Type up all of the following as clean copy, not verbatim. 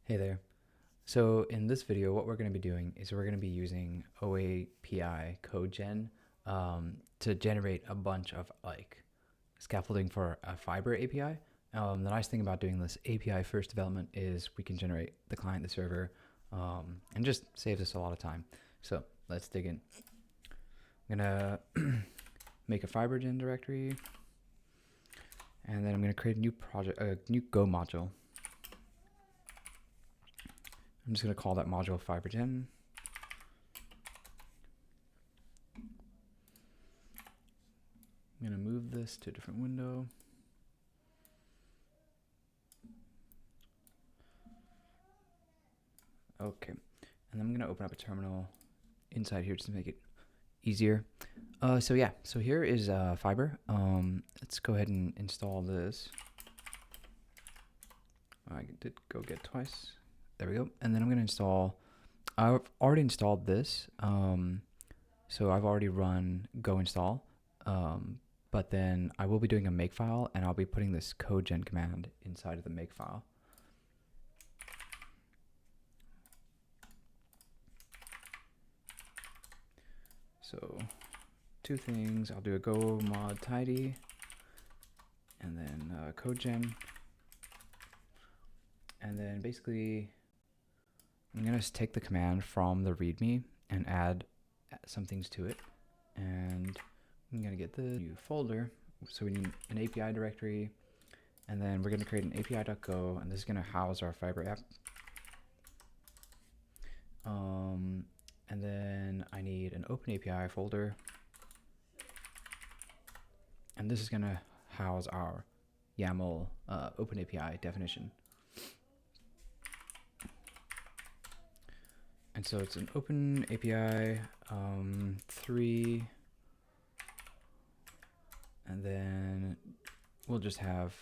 Hey there. So in this video, what we're going to be doing is we're going to be using oapi-codegen to generate a bunch of scaffolding for a Fiber API. The nice thing about doing this API first development is we can generate the client, the server, and just saves us a lot of time. So let's dig in. I'm gonna make a FiberGen directory, and then I'm gonna create a new project, a new Go module. I'm just going to call that module FiberGen. I'm going to move this to a different window. Okay, and then I'm going to open up a terminal inside here just to make it easier. So here is Fiber. Let's go ahead and install this. I did go get twice. There we go. And then I'm going to install, I've already installed this. So I've already run go install. But then I will be doing a makefile, and I'll be putting this codegen command inside of the makefile. So two things, I'll do a go mod tidy, and then codegen. And then basically, I'm gonna just take the command from the README and add some things to it. And I'm gonna get the new folder. So we need an API directory, and then we're gonna create an api.go, and this is gonna house our Fiber app. And then I need an OpenAPI folder, and this is gonna house our YAML OpenAPI definition. And so it's an OpenAPI 3, and then we'll just have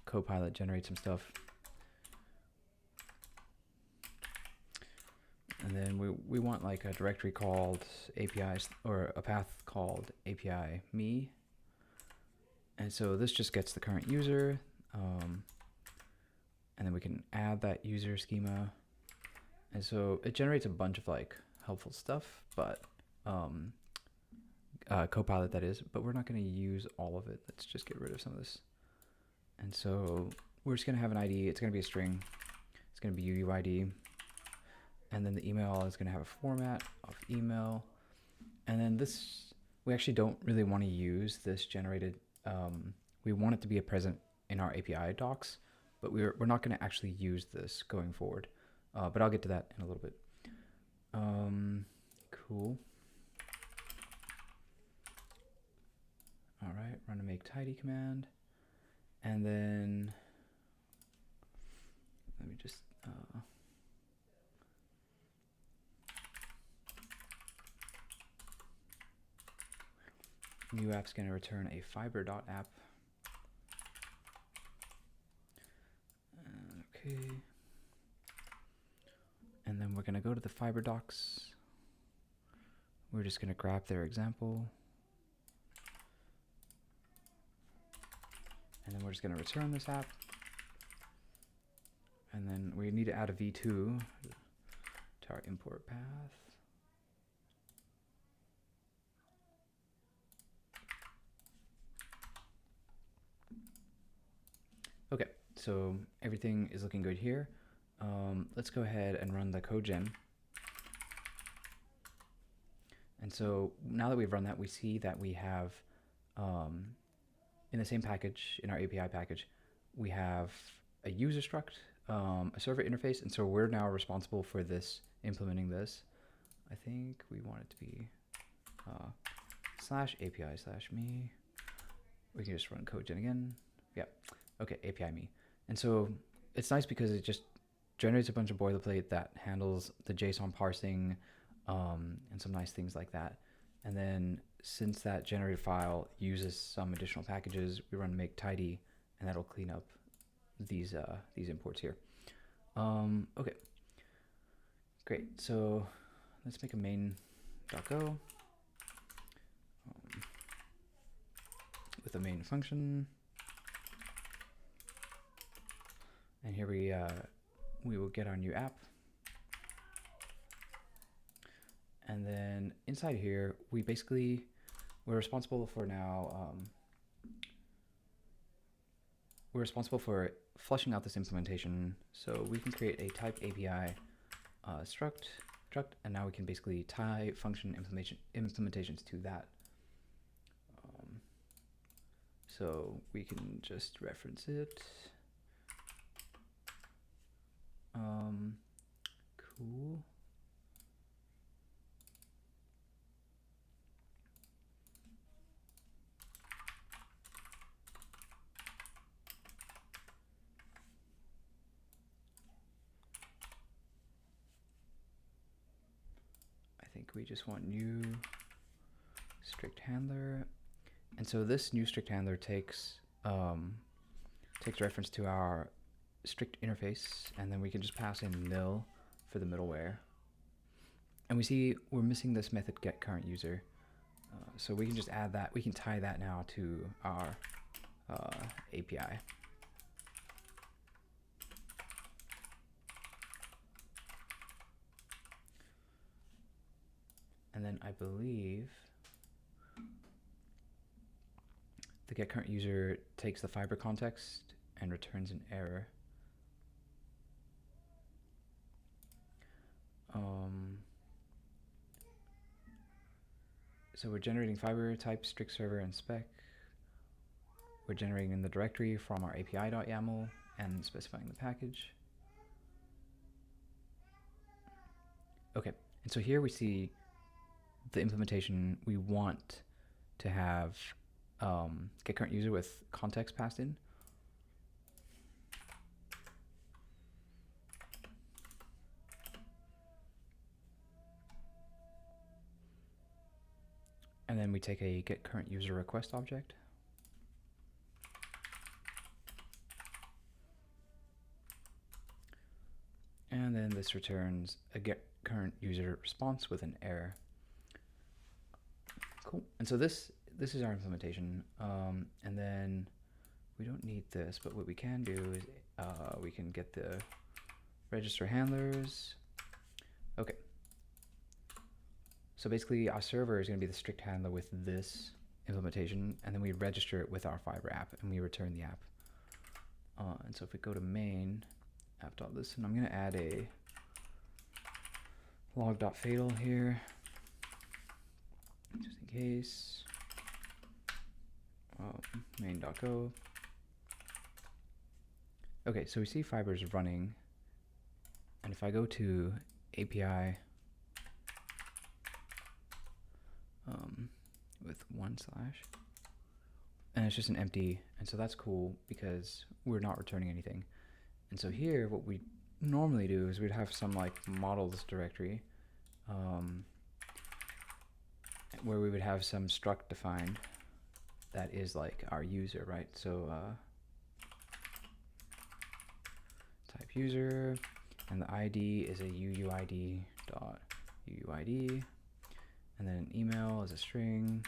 Copilot generate some stuff. And then we want like a directory called APIs, or a path called API me. And so this just gets the current user, and then we can add that user schema. And so it generates a bunch of like helpful stuff, but Copilot that is, but we're not going to use all of it. Let's just get rid of some of this. And so we're just going to have an ID. It's going to be a string. It's going to be UUID. And then the email is going to have a format of email. And then this, we actually don't really want to use this generated. We want it to be present in our API docs, but we're not going to actually use this going forward. But I'll get to that in a little bit. Cool. All right, run a make tidy command. And then let me just new app's going to return a fiber.app. Okay. And then we're going to go to the Fiber docs. We're just going to grab their example. And then we're just going to return this app. And then we need to add a v2 to our import path. Okay, so everything is looking good here. Let's go ahead and run the codegen. And so now that we've run that, we see that we have, in the same package, in our API package, we have a user struct, a server interface, and so we're now responsible for this, implementing this. I think we want it to be /API/me. We can just run codegen again. Yeah, okay, API me. And so it's nice because it just generates a bunch of boilerplate that handles the JSON parsing, and some nice things like that. And then since that generated file uses some additional packages, we run make tidy, and that'll clean up these imports here. Okay, great. So let's make a main.go with a main function. And here we we will get our new app. And then inside here, we're responsible for now, we're responsible for flushing out this implementation. So we can create a type API struct, and now we can basically tie function implementations to that. So we can just reference it. Cool. I think we just want new strict handler. And so this new strict handler takes reference to our strict interface, and then we can just pass in nil for the middleware. And we see we're missing this method get current user. So we can just add that. We can tie that now to our API. And then I believe the get current user takes the fiber context and returns an error. So we're generating fiber type, strict server, and spec. We're generating in the directory from our api.yaml and specifying the package. Okay, and so here we see the implementation. We want to have get current user with context passed in. And then we take a get current user request object. And then this returns a get current user response with an error. Cool. And so this is our implementation. And then we don't need this, but what we can do is we can get the register handlers. Okay. So basically our server is going to be the strict handler with this implementation, and then we register it with our fiber app and we return the app. And so if we go to main app.listen, I'm going to add a log.fatal here just in case. Main.go. Okay, so we see fiber is running, and if I go to API with /, and it's just an empty, and so that's cool because we're not returning anything. And so here what we normally do is we'd have some like models directory where we would have some struct defined that is like our user, right? So type user, and the ID is a uuid.uuid, and then an email is a string.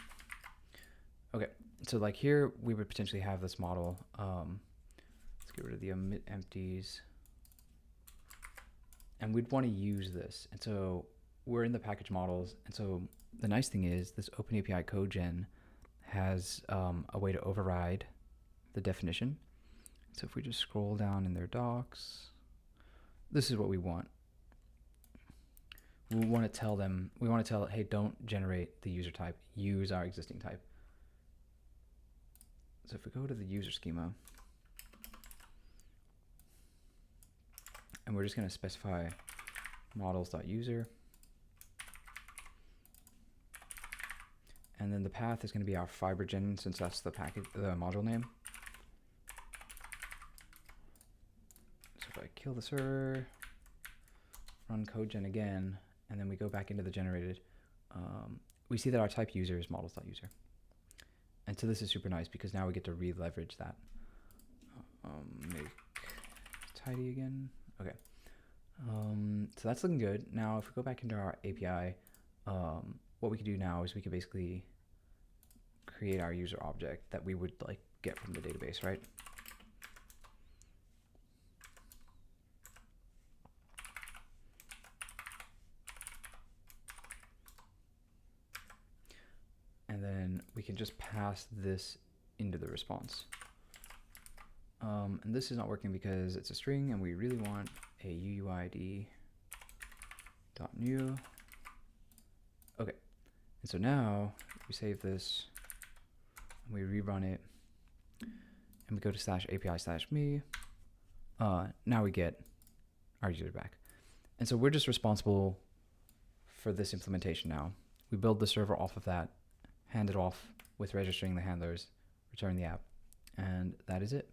Okay, so like here we would potentially have this model. Let's get rid of the omit empties, and we'd want to use this. And so we're in the package models, and so the nice thing is this OpenAPI CodeGen has a way to override the definition. So if we just scroll down in their docs, this is what we want. We want to tell them, hey, don't generate the user type, use our existing type. So if we go to the user schema, and we're just going to specify models.user, and then the path is going to be our fibergen, since that's the package, the module name. So if I kill the server, run CodeGen again, and then we go back into the generated, we see that our type user is models.user. And so this is super nice because now we get to re-leverage that. Make tidy again. Okay. So that's looking good. Now if we go back into our API, what we can do now is we can basically create our user object that we would like get from the database, right? can just pass this into the response. And this is not working because it's a string and we really want a uuid.new. Okay, and so now we save this and we rerun it and we go to /API/me. Now we get our user back. And so we're just responsible for this implementation now. We build the server off of that, hand it off with registering the handlers, return the app, and that is it.